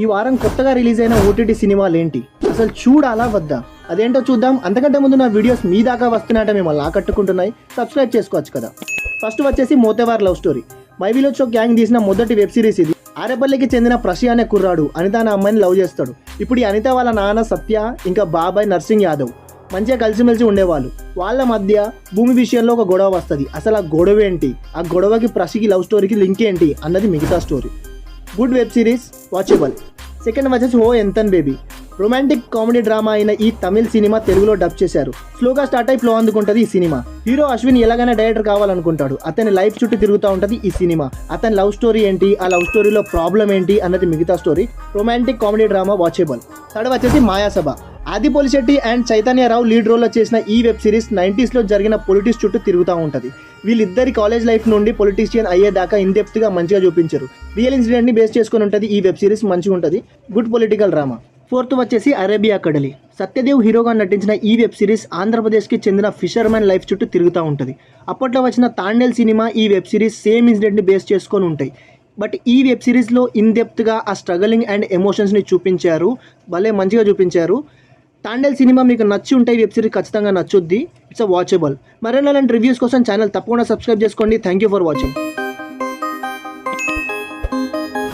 ఈ వారం కొత్తగా రిలీజ్ అయిన ఓటీటీ సినిమాలు ఏంటి, అసలు చూడాలా వద్దా, అదేంటో చూద్దాం. అంతకంటే ముందు నా వీడియోస్ మీ దాకా వస్తున్నాయంటే మిమ్మల్ని ఆకట్టుకుంటున్నాయి, సబ్స్క్రైబ్ చేసుకోవచ్చు కదా. ఫస్ట్ వచ్చేసి Motevar love story. My village show gang తీసిన మొదటి వెబ్ సిరీస్ ఇది. ఆరేపల్లికి చెందిన ప్రశి అనే కుర్రాడు అనిత అనే అమ్మాయిని లవ్ చేస్తాడు. ఇప్పుడు ఈ అనిత వాళ్ళ నాన్న సత్య ఇంకా బాబాయ్ నర్సింగ్ యాదవ్ మంచిగా కలిసిమెలిసి ఉండేవాళ్ళు. వాళ్ళ మధ్య భూమి విషయంలో ఒక గొడవ వస్తుంది. అసలు ఆ గొడవ ఏంటి, ఆ గొడవకి ప్రశికి లవ్ స్టోరీకి లింక్ ఏంటి అన్నది మిగతా story. Good web series, watchable. Second వచ్చేసి ఓ ఎంతన్ బేబీ. రొమాంటిక్ కామెడీ డ్రామా అయిన ఈ తమిళ్ సినిమా తెలుగులో డబ్ చేశారు. స్లోగా స్టార్ట్ అయి ఫ్లో అందుకుంటుంది ఈ సినిమా. హీరో అశ్విన్ ఎలాగైనా డైరెక్టర్ కావాలనుకుంటాడు. అతని లైఫ్ చుట్టూ తిరుగుతూ ఉంటుంది ఈ సినిమా. అతని లవ్ స్టోరీ ఏంటి, ఆ లవ్ స్టోరీలో ప్రాబ్లం ఏంటి అన్నది మిగతా story. Romantic comedy drama, watchable. Third వచ్చేసి మాయాసభ. ఆది పోలిశెట్టి అండ్ చైతన్యరావు లీడ్ రోల్లో చేసిన ఈ వెబ్ సిరీస్ 90s జరిగిన పొలిటిక్స్ చుట్టూ తిరుగుతూ ఉంటుంది. వీళ్ళిద్దరి కాలేజ్ లైఫ్ నుండి పొలిటీషియన్ అయ్యేదాకా ఇన్డెప్త్గా మంచిగా చూపించారు. రియల్ ఇన్సిడెంట్ని బేస్ చేసుకుని ఉంటుంది ఈ వెబ్ సిరీస్. మంచిగా ఉంటుంది, గుడ్ పొలిటికల్ డ్రామా. ఫోర్త్ వచ్చేసి అరేబియా కడలి. సత్యదేవ్ హీరోగా నటించిన ఈ వెబ్ సిరీస్ ఆంధ్రప్రదేశ్కి చెందిన ఫిషర్మెన్ లైఫ్ చుట్టూ తిరుగుతూ ఉంటుంది. అప్పట్లో వచ్చిన తాండేల్ సినిమా, ఈ వెబ్ సిరీస్ సేమ్ ఇన్సిడెంట్ని బేస్ చేసుకొని ఉంటాయి. బట్ ఈ వెబ్ సిరీస్లో ఇన్డెప్త్గా ఆ స్ట్రగలింగ్ అండ్ ఎమోషన్స్ని చూపించారు, భలే మంచిగా చూపించారు. తాండేల్ సినిమా మీకు నచ్చి ఉంటాయి, వెబ్ సిరీస్ ఖచ్చితంగా నచ్చుద్ది. It's a watchable. మరెన్నో రివ్యూస్ కోసం ఛానల్ తప్పకుండా సబ్స్క్రైబ్ చేసుకోండి. Thank you for watching.